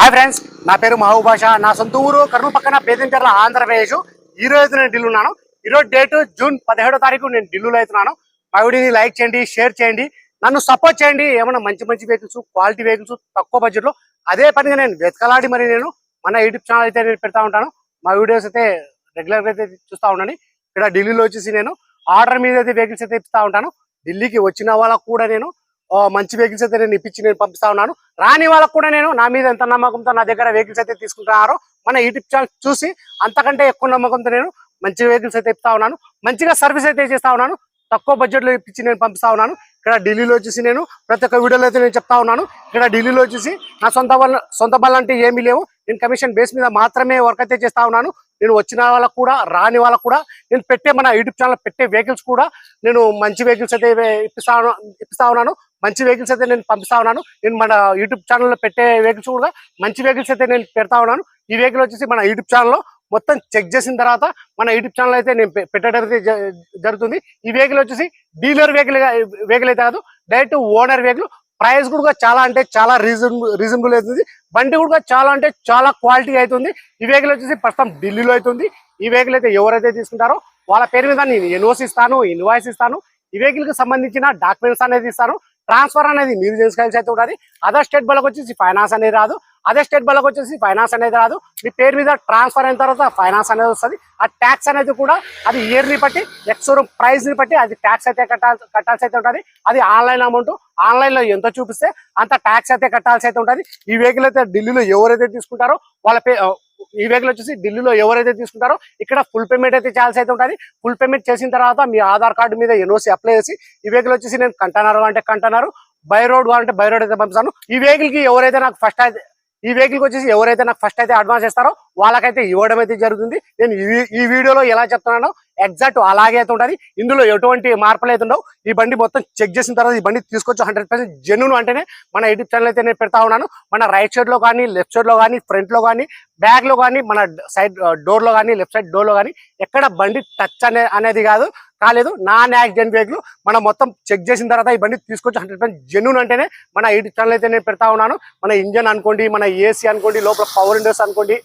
Hi friends, నా పేరు మహబూబ్ బాషా. నా సొంత ఊరు కర్నూలు పక్కన బేదంచెర్ల, ఆంధ్రప్రదేశ్. ఈ రోజు నేను ఢిల్లీ ఉన్నాను. ఈరోజు డేట్ జూన్ 17వ తారీఖు నేను ఢిల్లీలో అవుతున్నాను. మా వీడియోని లైక్ చేయండి, షేర్ చేయండి, నన్ను సపోర్ట్ చేయండి. ఏమైనా మంచి మంచి వెహికల్స్, క్వాలిటీ వెహికల్స్ తక్కువ బడ్జెట్లో అదే పనిగా నేను వెతకలాడి మరి నేను మన యూట్యూబ్ ఛానల్ అయితే నేను పెడతా ఉంటాను. మా వీడియోస్ అయితే రెగ్యులర్గా అయితే చూస్తూ ఉండండి. ఇక్కడ ఢిల్లీలో వచ్చేసి నేను ఆర్డర్ మీద అయితే వెహికల్స్ అయితే ఇస్తూ ఉంటాను. ఢిల్లీకి వచ్చిన వాళ్ళకు కూడా నేను మంచి వెహికల్స్ అయితే నేను ఇప్పించి నేను పంపిస్తా ఉన్నాను. రాని వాళ్ళకు కూడా నేను నా మీద ఎంత నమ్మకంతో నా దగ్గర వెహికల్స్ అయితే తీసుకుంటున్నారో మన యూట్యూబ్ ఛానల్ చూసి అంతకంటే ఎక్కువ నమ్మకంతో నేను మంచి వెహికల్స్ అయితే ఇస్తా ఉన్నాను. మంచిగా సర్వీస్ అయితే చేస్తా ఉన్నాను. తక్కువ బడ్జెట్లో ఇప్పించి నేను పంపిస్తా ఉన్నాను. ఇక్కడ ఢిల్లీలో వచ్చేసి నేను ప్రతి ఒక్క వీడియోలో అయితే నేను చెప్తా ఉన్నాను. ఇక్కడ ఢిల్లీలో వచ్చేసి నా సొంత బళ్ళు అంటే ఏమీ లేవు. నేను కమిషన్ బేస్ మీద మాత్రమే వర్క్ అయితే చేస్తా ఉన్నాను. నేను వచ్చిన వాళ్ళకు కూడా రాని వాళ్ళకు కూడా నేను పెట్టే మన యూట్యూబ్ ఛానల్ పెట్టే వెహికల్స్ కూడా నేను మంచి వెహికల్స్ అయితే ఇప్పిస్తా ఉన్నాను. మంచి వెహికల్స్ అయితే నేను పంపిస్తా ఉన్నాను. నేను మన యూట్యూబ్ ఛానల్లో పెట్టే వెహికల్స్ కూడా మంచి వెహికల్స్ అయితే నేను పెడతా ఉన్నాను. ఈ వెహికల్ వచ్చేసి మన యూట్యూబ్ ఛానల్లో మొత్తం చెక్ చేసిన తర్వాత మన యూట్యూబ్ ఛానల్ అయితే నేను పెట్టడం అయితే జరుగుతుంది. ఈ వెహికల్ వచ్చేసి డీలర్ వెహికల్ అయితే కాదు, డైరెక్ట్ ఓనర్ వెహికల్. ప్రైస్ కూడా చాలా అంటే చాలా రీజనబుల్ అవుతుంది. బండి కూడా చాలా అంటే చాలా క్వాలిటీ అవుతుంది. ఈ వెహికల్ వచ్చేసి ప్రస్తుతం ఢిల్లీలో అవుతుంది. ఈ వెహికల్ అయితే ఎవరైతే తీసుకుంటారో వాళ్ళ పేరు మీద నేను ఎన్ఓసి ఇస్తాను, ఇన్వాయిస్ ఇస్తాను. ఈ వెహికల్ కి సంబంధించిన డాక్యుమెంట్స్ అనేది ఇస్తాను. ట్రాన్స్ఫర్ అనేది మీరు చేసుకోవాల్సి అయితే ఉంటుంది. అదర్ స్టేట్ బళ్ళకి వచ్చేసి ఫైనాన్స్ అనేది రాదు. అదే స్టేట్ బళ్ళకి వచ్చేసి ఫైనాన్స్ అనేది రాదు. మీ పేరు మీద ట్రాన్స్ఫర్ అయిన తర్వాత ఫైనాన్స్ అనేది వస్తుంది. ఆ ట్యాక్స్ అనేది కూడా అది ఇయర్ని బట్టి ఎక్స్షోరూమ్ ప్రైస్ ని బట్టి అది ట్యాక్స్ అయితే కట్టాల్సి అయితే ఉంటుంది. అది ఆన్లైన్ అమౌంట్. ఆన్లైన్ లో ఎంత చూపిస్తే అంత ట్యాక్స్ అయితే కట్టాల్సి అయితే ఉంటుంది. ఈ వెహికల్ అయితే ఢిల్లీలో ఎవరైతే తీసుకుంటారో వాళ్ళ ఈ వెహికల్ వచ్చేసి ఢిల్లీలో ఎవరైతే తీసుకుంటారో ఇక్కడ ఫుల్ పేమెంట్ అయితే చేయాల్సి అయితే ఉంటుంది. ఫుల్ పేమెంట్ చేసిన తర్వాత మీ ఆధార్ కార్డు మీద ఎన్ఓసి అప్లై చేసి ఈ వెహికల్ వచ్చేసి నేను కంటైనర్ అంటే కంటైనర్, బై రోడ్ అంటే బై రోడ్ అయితే పంపిస్తాను. ఈ వెహికల్ కి ఎవరైతే నాకు ఫస్ట్ అయితే అడ్వాన్స్ ఇస్తారో వాళ్ళకైతే ఇవ్వడం అయితే జరుగుతుంది. నేను ఈ వీడియోలో ఎలా చెప్తున్నానో ఎగ్జాక్ట్ అలాగే అయితే ఉంటుంది. ఇందులో ఎటువంటి మార్పులు అయితే ఉండవు. ఈ బండి మొత్తం చెక్ చేసిన తర్వాత ఈ బండి తీసుకొచ్చి 100% జెన్యూన్ అంటేనే మన యూట్యూబ్ ఛానల్ అయితే నేను పెడతా ఉన్నాను. మన రైట్ సైడ్ లో కానీ, లెఫ్ట్ సైడ్ లో కానీ, ఫ్రంట్ లో కానీ, బ్యాక్ లో కానీ, మన సైడ్ డోర్ లో కానీ, లెఫ్ట్ సైడ్ డోర్ లో కానీ ఎక్కడ బండి టచ్ అనేది కాలేదు. నాన్ యాక్సిడెంట్ వెహికల్ మనం మొత్తం చెక్ చేసిన తర్వాత ఈ బండి తీసుకొచ్చి 100% జెన్యూన్ అంటేనే మన యూట్యూబ్ ఛానల్ అయితే నేను పెడతా ఉన్నాను. మన ఇంజన్ అనుకోండి, మన ఏసీ అనుకోండి, లోపల పవర్ విండోస్ అనుకోండి,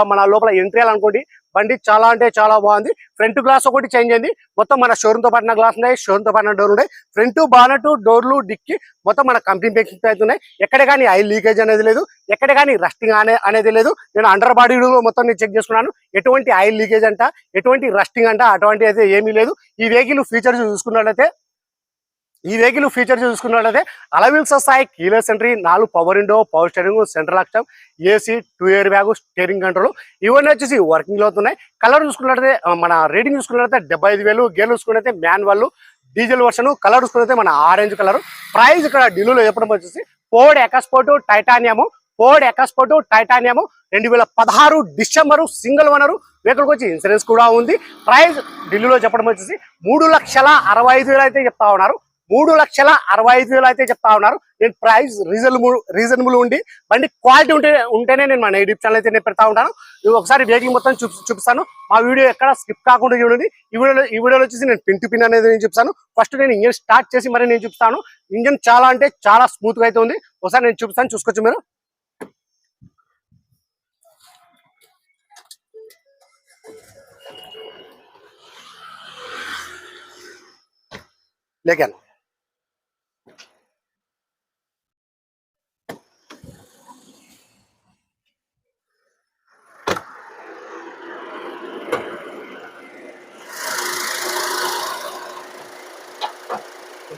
మన లోపల ఎంట్రీలు అనుకోండి, బండి చాలా అంటే చాలా బాగుంది. ఫ్రంట్ గ్లాస్ ఒకటి చేంజ్ అయింది. మొత్తం మన షోరూమ్ తో పడిన గ్లాస్ ఉన్నాయి, షోరూమ్ తో పడిన డోర్ ఉన్నాయి. ఫ్రంట్ బానెట్, డోర్లు, డిక్కి మొత్తం మన కంపెనీ పేకింగ్ అయితే ఉన్నాయి. ఎక్కడ కానీ ఆయిల్ లీకేజ్ అనేది లేదు, ఎక్కడ కానీ రస్టింగ్ అనేది లేదు. నేను అండర్ బాడీ మొత్తం నేను చెక్ చేసుకున్నాను. ఎటువంటి ఆయిల్ లీకేజ్ అంట, ఎటువంటి రస్టింగ్ అంట అటువంటి అయితే ఏమీ లేదు. ఈ వెహికల్ ఫీచర్స్ చూసుకున్నట్లయితే అలవిల్స్ వస్తాయి, keyless entry, 4 power window, power steering, central lock, AC, 2 air bag, steering control ఇవన్నీ వచ్చేసి వర్కింగ్ లో అవుతున్నాయి. కలర్ చూసుకున్నట్లయితే మన రేటింగ్ చూసుకున్నట్లయితే 75,000, గేర్లు చూసుకున్నట్లయితే మాన్యువల్ డీజిల్ వర్షన్, కలర్ చూసుకున్నట్లయితే మన ఆరెంజ్ కలర్. ప్రైస్ ఇక్కడ ఢిల్లీలో చెప్పడం వచ్చేసి Ford EcoSport titanium 2016 December single owner vehicle వచ్చి ఇన్సూరెన్స్ కూడా ఉంది. ప్రైస్ ఢిల్లీలో చెప్పడం వచ్చేసి 3,65,000 అయితే చెప్తా ఉన్నారు. 3,65,000 అయితే చెప్తా ఉన్నారు. నేను ప్రైస్ రీజనబుల్ ఉండి బండి క్వాలిటీ ఉంటేనే నేను మన యూట్యూబ్ ఛానల్ అయితే నేను పెడతా ఉంటాను. ఒకసారి వెహికల్ మొత్తం చూపిస్తాను. మా వీడియో ఎక్కడ స్కిప్ కాకుండా చూడండి. ఈ వీడియోలో వచ్చేసి నేను పిన్ టు పిన్ అనేది నేను చూపిస్తాను. ఫస్ట్ నేను ఇంజన్ స్టార్ట్ చేసి మరి నేను చూపిస్తాను. ఇంజన్ చాలా అంటే చాలా స్మూత్ గా అయితే ఉంది. ఒకసారి నేను చూపిస్తాను, చూసుకోవచ్చు మీరు. లేకాను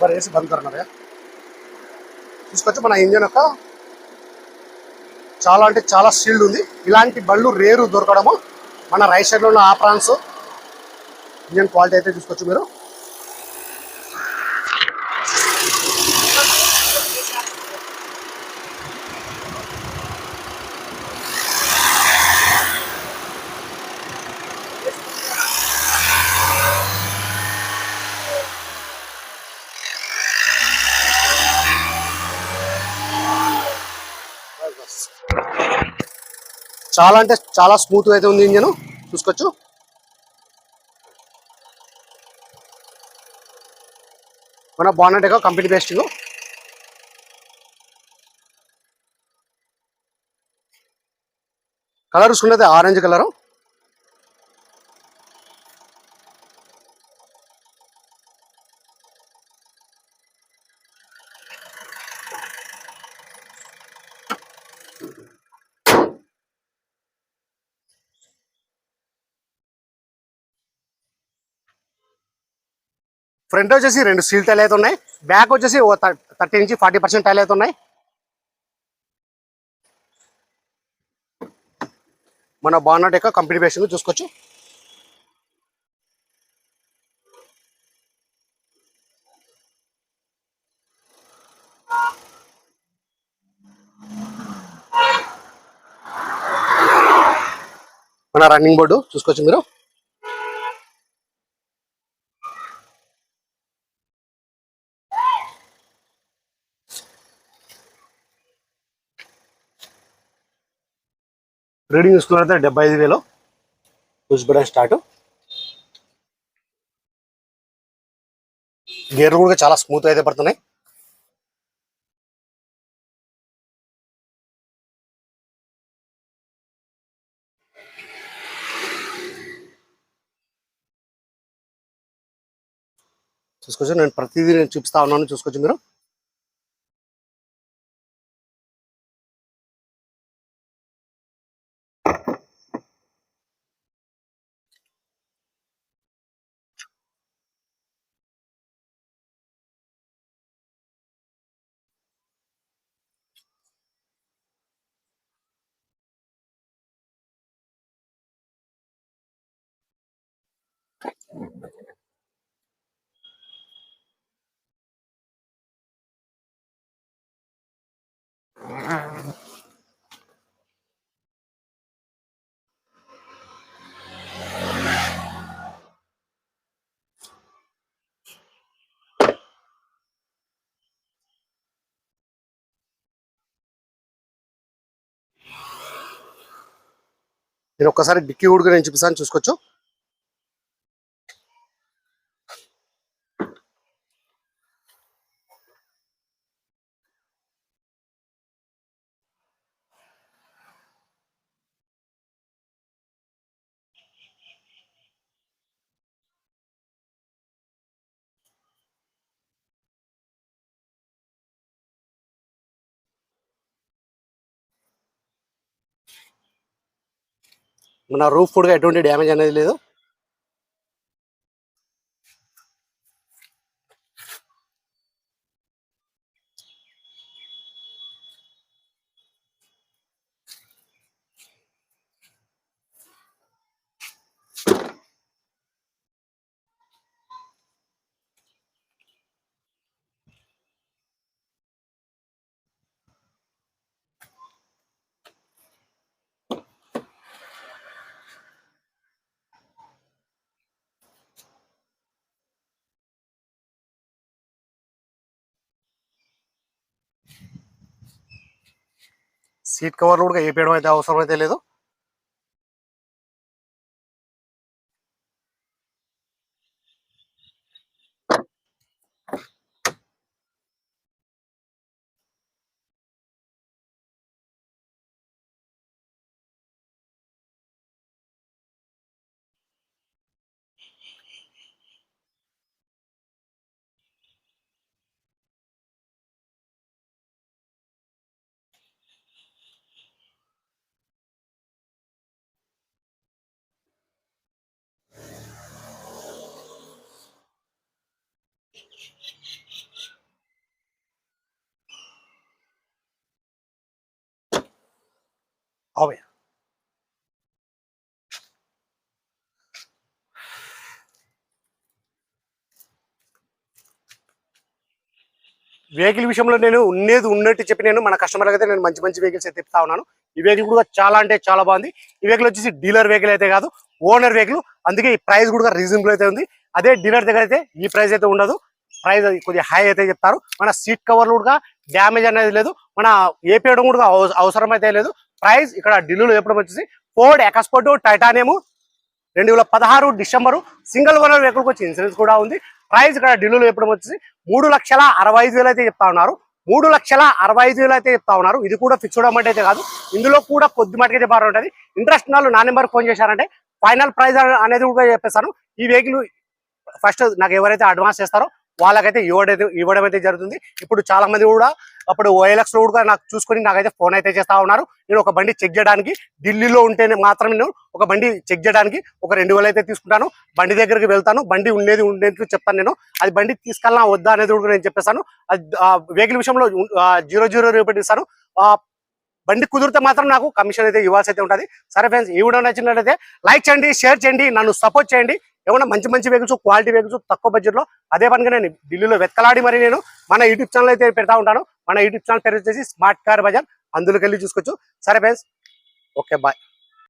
వేసి బంద్ కరणार చూసుకోవచ్చు. మన ఇంజన్ యొక్క చాలా అంటే చాలా స్టీల్డ్ ఉంది. ఇలాంటి బళ్ళు రేరు దొరకడము. మన రైట్ సైడ్ లో ఉన్న ఆప్రాన్స్ ఇంజన్ క్వాలిటీ అయితే చూసుకోవచ్చు మీరు. చాలా అంటే చాలా స్మూత్ అయితే ఉంది ఇంజన్ చూసుకోవచ్చు. మన బానెట్ కంపెనీ పేస్టింగ్. కలర్ చూసుకున్నది ఆరెంజ్ కలర్. ఫ్రంట్ వచ్చేసి 2 స్టీల్ టైల్ అయితే ఉన్నాయి. బ్యాక్ వచ్చేసి 30 నుంచి 40% టైల్ అయితే ఉన్నాయి. మన బానట్ యొక్క కంపెనీ బేషన్ చూసుకోవచ్చు. మన రన్నింగ్ బోర్డు చూసుకోవచ్చు మీరు. రీడింగ్ చూసుకున్నట్లయితే 75,000 పుష్ బటన్ స్టార్ట్. గేర్లు కూడా చాలా స్మూత్ అయితే పడుతున్నాయి. చూసుకోవచ్చు, నేను ప్రతిదీ చూపిస్తా ఉన్నాను. చూసుకోవచ్చు మీరు. నేను ఒక్కసారి డిక్కీ కూడా నేను చూపిస్తాను. చూసుకోవచ్చు. మన రూఫ్ కూడా ఎటువంటి డ్యామేజ్ అనేది లేదు. సీట్ కవర్లు కూడా వేపేయడం అయితే అవసరం అయితే లేదు. అవే వెహికల్ విషయంలో నేను ఉన్నట్టు చెప్పి నేను మన కస్టమర్లకు అయితే నేను మంచి మంచి వెహికల్స్ అయితే ఇస్తా ఉన్నాను. ఈ వెహికల్ కూడా చాలా అంటే చాలా బాగుంది. ఈ వెహికల్ వచ్చేసి డీలర్ వెహికల్ అయితే కాదు, ఓనర్ వెహికల్. అందుకే ఈ ప్రైస్ కూడా రీజనబుల్ అయితే ఉంది. అదే డీలర్ దగ్గర అయితే ఈ ప్రైస్ అయితే ఉండదు. ప్రైస్ కొద్దిగా హై అయితే చెప్తారు. మన సీట్ కవర్లు కూడా డ్యామేజ్ అనేది లేదు. మన ఏపీయడం కూడా అవసరం అయితే లేదు. ప్రైస్ ఇక్కడ ఢిల్లీలో చెప్పడం వచ్చేసి Ford ఎకస్పోర్ట్ titanium 2016 December single owner వెహికల్కి వచ్చి ఇన్సూరెన్స్ కూడా ఉంది. ప్రైస్ ఇక్కడ ఢిల్లీలో చెప్పడం వచ్చేసి 3,65,000 అయితే చెప్తా ఉన్నారు. 3,65,000 అయితే చెప్తా ఉన్నారు. ఇది కూడా ఫిక్స్డ్ అమౌంట్ అయితే కాదు, ఇందులో కూడా కొద్ది మటుకు అయితే బాగా ఉంటుంది. ఇంట్రెస్ట్ వాళ్ళు నా నెంబర్ ఫోన్ చేశారంటే ఫైనల్ ప్రైస్ అనేది కూడా చెప్పేస్తాను. ఈ వెహికల్ ఫస్ట్ నాకు ఎవరైతే అడ్వాన్స్ చేస్తారో వాళ్ళకైతే ఇవ్వడం అయితే జరుగుతుంది. ఇప్పుడు చాలా మంది కూడా అప్పుడు OLX లో కూడా నాకు చూసుకొని నాకైతే ఫోన్ అయితే చేస్తా ఉన్నారు. నేను ఒక బండి చెక్ చేయడానికి ఢిల్లీలో ఉంటేనే మాత్రం నేను ఒక బండి చెక్ చేయడానికి ఒక 2,000 అయితే తీసుకుంటాను. బండి దగ్గరికి వెళ్తాను, బండి ఉండేది చెప్తాను. నేను అది బండి తీసుకెళ్ళా వద్దా అనేది కూడా నేను చెప్పేస్తాను. వెహికల్ విషయంలో 0 రూపాయలు ఇస్తాను. బండి కుదిరితే మాత్రం నాకు కమిషన్ అయితే ఇవ్వాల్సి అయితే ఉంటుంది. సరే ఫ్రెండ్స్, ఈ వీడియో నచ్చినట్లయితే లైక్ చేయండి, షేర్ చేయండి, నన్ను సపోర్ట్ చేయండి. ఏమన్నా మంచి వెహికల్స్, క్వాలిటీ వెహికల్స్ తక్కువ బడ్జెట్లో అదే పనిగా నేను ఢిల్లీలో వెతకలాడి మరి నేను మన యూట్యూబ్ ఛానల్ అయితే పెడతా ఉంటాను. మన యూట్యూబ్ ఛానల్ పేరు వచ్చేసి స్మార్ట్ కార్ బజార్, అందులోకి వెళ్ళి చూసుకోవచ్చు. సరే ఫ్రెండ్స్, ఓకే బాయ్.